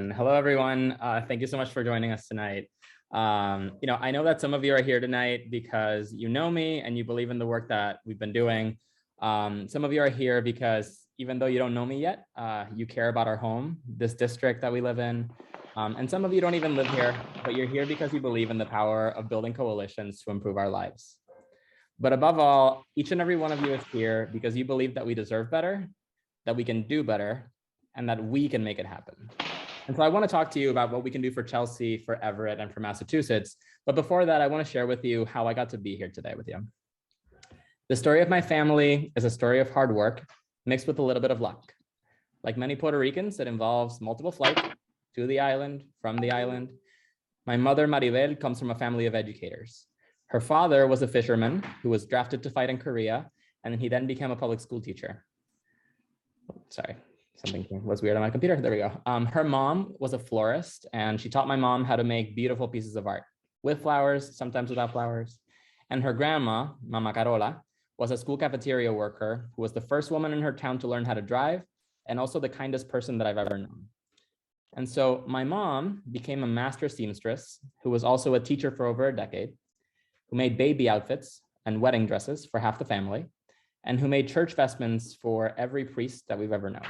Hello, everyone. Thank you so much for joining us tonight. I know that some of you are here tonight because you know me and you believe in the work that we've been doing. Some of you are here because even though you don't know me yet, you care about our home, this district that we live in. And some of you don't even live here, but you're here because you believe in the power of building coalitions to improve our lives. But above all, each and every one of you is here because you believe that we deserve better, that we can do better, and that we can make it happen. And so I want to talk to you about what we can do for Chelsea, for Everett, and for Massachusetts. But before that, I want to share with you how I got to be here today with you. The story of my family is a story of hard work mixed with a little bit of luck. Like many Puerto Ricans, it involves multiple flights to the island, from the island. My mother, Maribel, comes from a family of educators. Her father was a fisherman who was drafted to fight in Korea, and he then became a public school teacher. Sorry. Something was weird on my computer. There we go. Her mom was a florist, and she taught my mom how to make beautiful pieces of art with flowers, sometimes without flowers. And her grandma, Mama Carola, was a school cafeteria worker who was the first woman in her town to learn how to drive, and also the kindest person that I've ever known. And so my mom became a master seamstress who was also a teacher for over a decade, who made baby outfits and wedding dresses for half the family, and who made church vestments for every priest that we've ever known.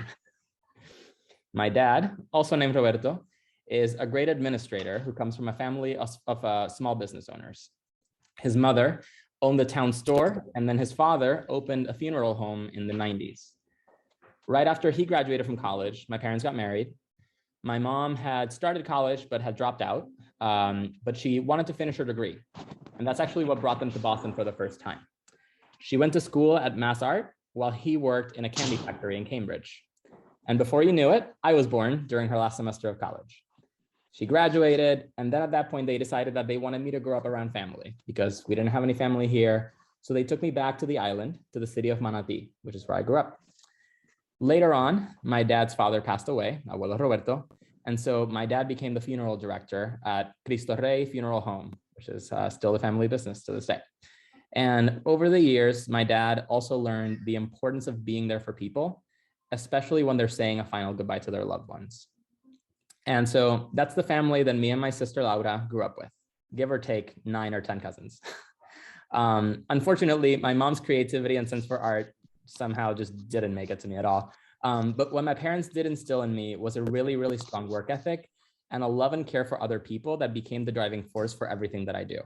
My dad, also named Roberto, is a great administrator who comes from a family of small business owners. His mother owned the town store, and then his father opened a funeral home in the 90s. Right after he graduated from college, my parents got married. My mom had started college, but had dropped out, but she wanted to finish her degree. And that's actually what brought them to Boston for the first time. She went to school at Mass Art while he worked in a candy factory in Cambridge. And before you knew it, I was born during her last semester of college. She graduated, and then at that point, they decided that they wanted me to grow up around family because we didn't have any family here. So they took me back to the island, to the city of Manatí, which is where I grew up. Later on, my dad's father passed away, Abuelo Roberto, and so my dad became the funeral director at Cristo Rey Funeral Home, which is still the family business to this day. And over the years, my dad also learned the importance of being there for people, especially when they're saying a final goodbye to their loved ones. And so that's the family that me and my sister Laura grew up with, give or take 9 or 10 cousins. Unfortunately, my mom's creativity and sense for art somehow just didn't make it to me at all. But what my parents did instill in me was a really, really strong work ethic and a love and care for other people that became the driving force for everything that I do.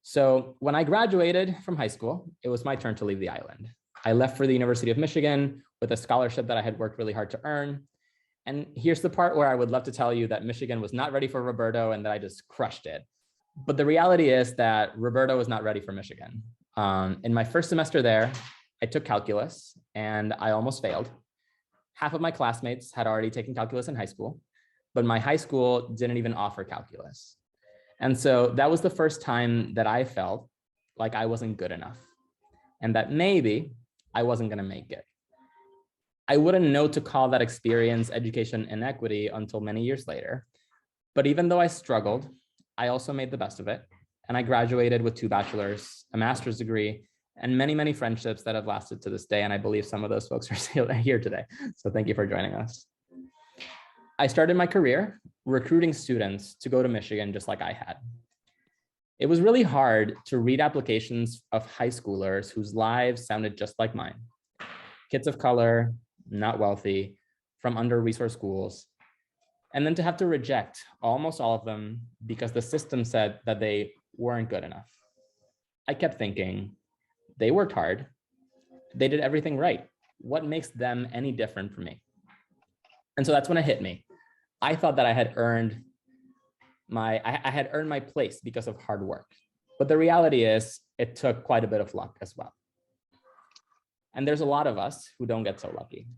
So when I graduated from high school, it was my turn to leave the island. I left for the University of Michigan with a scholarship that I had worked really hard to earn. And here's the part where I would love to tell you that Michigan was not ready for Roberto and that I just crushed it. But the reality is that Roberto was not ready for Michigan. In my first semester there, I took calculus and I almost failed. Half of my classmates had already taken calculus in high school, but my high school didn't even offer calculus. And so that was the first time that I felt like I wasn't good enough and that maybe I wasn't going to make it. I wouldn't know to call that experience education inequity until many years later. But even though I struggled, I also made the best of it. And I graduated with 2 bachelors, a master's degree, and many, many friendships that have lasted to this day. And I believe some of those folks are still here today. So thank you for joining us. I started my career recruiting students to go to Michigan just like I had. It was really hard to read applications of high schoolers whose lives sounded just like mine. Kids of color, not wealthy, from under-resourced schools. And then to have to reject almost all of them because the system said that they weren't good enough. I kept thinking, they worked hard. They did everything right. What makes them any different from me? And so that's when it hit me. I thought that I had earned my place because of hard work. But the reality is it took quite a bit of luck as well. And there's a lot of us who don't get so lucky.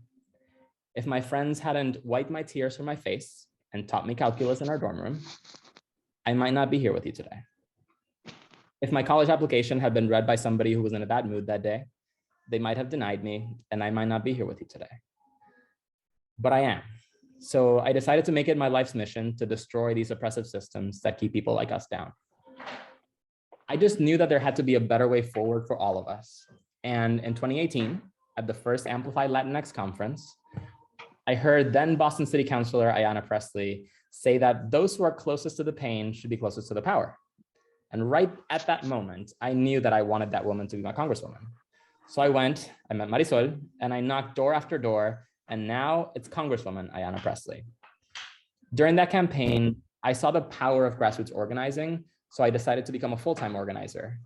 If my friends hadn't wiped my tears from my face and taught me calculus in our dorm room, I might not be here with you today. If my college application had been read by somebody who was in a bad mood that day, they might have denied me and I might not be here with you today. But I am. So I decided to make it my life's mission to destroy these oppressive systems that keep people like us down. I just knew that there had to be a better way forward for all of us. And in 2018, at the first Amplified Latinx conference, I heard then Boston City Councilor Ayanna Pressley say that those who are closest to the pain should be closest to the power. And right at that moment, I knew that I wanted that woman to be my congresswoman. So I met Marisol, and I knocked door after door, and now it's Congresswoman Ayanna Pressley. During that campaign, I saw the power of grassroots organizing, so I decided to become a full-time organizer.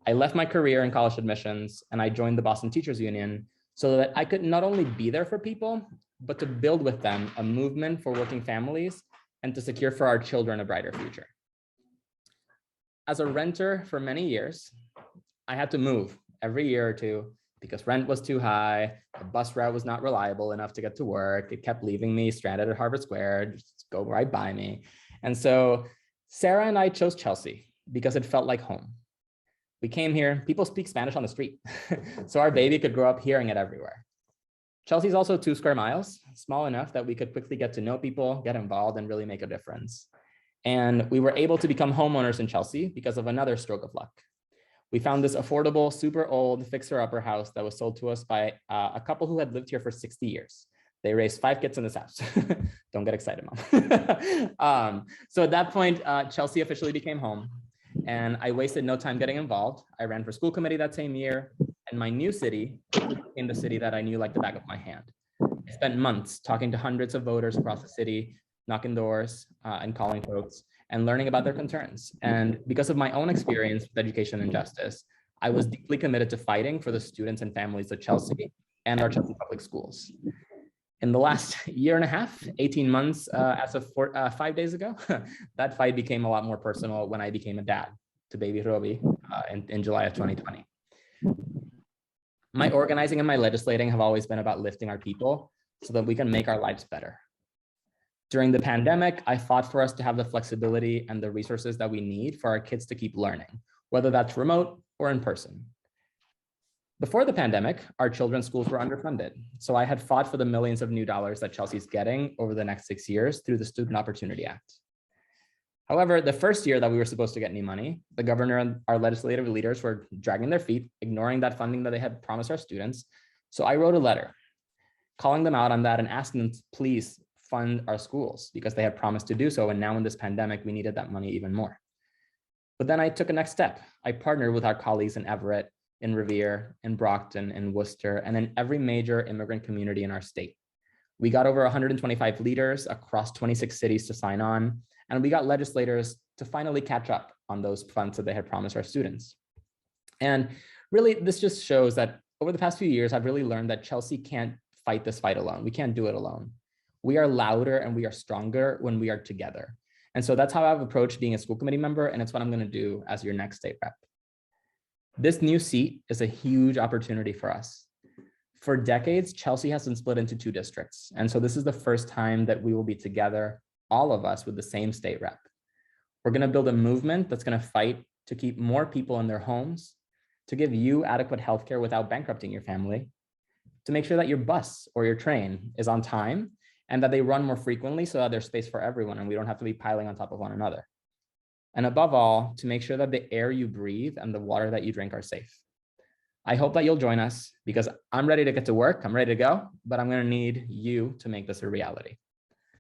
I left my career in college admissions, and I joined the Boston Teachers Union so that I could not only be there for people, but to build with them a movement for working families and to secure for our children a brighter future. As a renter for many years, I had to move every year or two because rent was too high, the bus route was not reliable enough to get to work, it kept leaving me stranded at Harvard Square, just go right by me. And so Sarah and I chose Chelsea because it felt like home. We came here, people speak Spanish on the street, so our baby could grow up hearing it everywhere. Chelsea's also 2 square miles, small enough that we could quickly get to know people, get involved, and really make a difference. And we were able to become homeowners in Chelsea because of another stroke of luck. We found this affordable, super old fixer-upper house that was sold to us by a couple who had lived here for 60 years. They raised 5 kids in this house. Don't get excited, Mom. So at that point, Chelsea officially became home, and I wasted no time getting involved. I ran for school committee that same year, and my new city became the city that I knew like the back of my hand. I spent months talking to hundreds of voters across the city, knocking doors and calling folks, and learning about their concerns. And because of my own experience with education and justice, I was deeply committed to fighting for the students and families of Chelsea and our Chelsea public schools. In the last year and a half, 18 months, as of 5 days ago, that fight became a lot more personal when I became a dad to baby Roby in July of 2020. My organizing and my legislating have always been about lifting our people so that we can make our lives better. During the pandemic, I fought for us to have the flexibility and the resources that we need for our kids to keep learning, whether that's remote or in person. Before the pandemic, our children's schools were underfunded, so I had fought for the millions of new dollars that Chelsea's getting over the next 6 years through the Student Opportunity Act. However, the first year that we were supposed to get any money, the governor and our legislative leaders were dragging their feet, ignoring that funding that they had promised our students. So I wrote a letter calling them out on that and asking them to please fund our schools because they had promised to do so. And now in this pandemic, we needed that money even more. But then I took a next step. I partnered with our colleagues in Everett, in Revere, in Brockton, in Worcester, and in every major immigrant community in our state. We got over 125 leaders across 26 cities to sign on, and we got legislators to finally catch up on those funds that they had promised our students. And really, this just shows that over the past few years, I've really learned that Chelsea can't fight this fight alone. We can't do it alone. We are louder and we are stronger when we are together. And so that's how I've approached being a school committee member, and it's what I'm going to do as your next state rep. This new seat is a huge opportunity for us. For decades, Chelsea has been split into 2 districts. And so this is the first time that we will be together, all of us, with the same state rep. We're going to build a movement that's going to fight to keep more people in their homes, to give you adequate healthcare without bankrupting your family, to make sure that your bus or your train is on time and that they run more frequently so that there's space for everyone and we don't have to be piling on top of one another. And above all, to make sure that the air you breathe and the water that you drink are safe. I hope that you'll join us because I'm ready to get to work. I'm ready to go, but I'm going to need you to make this a reality.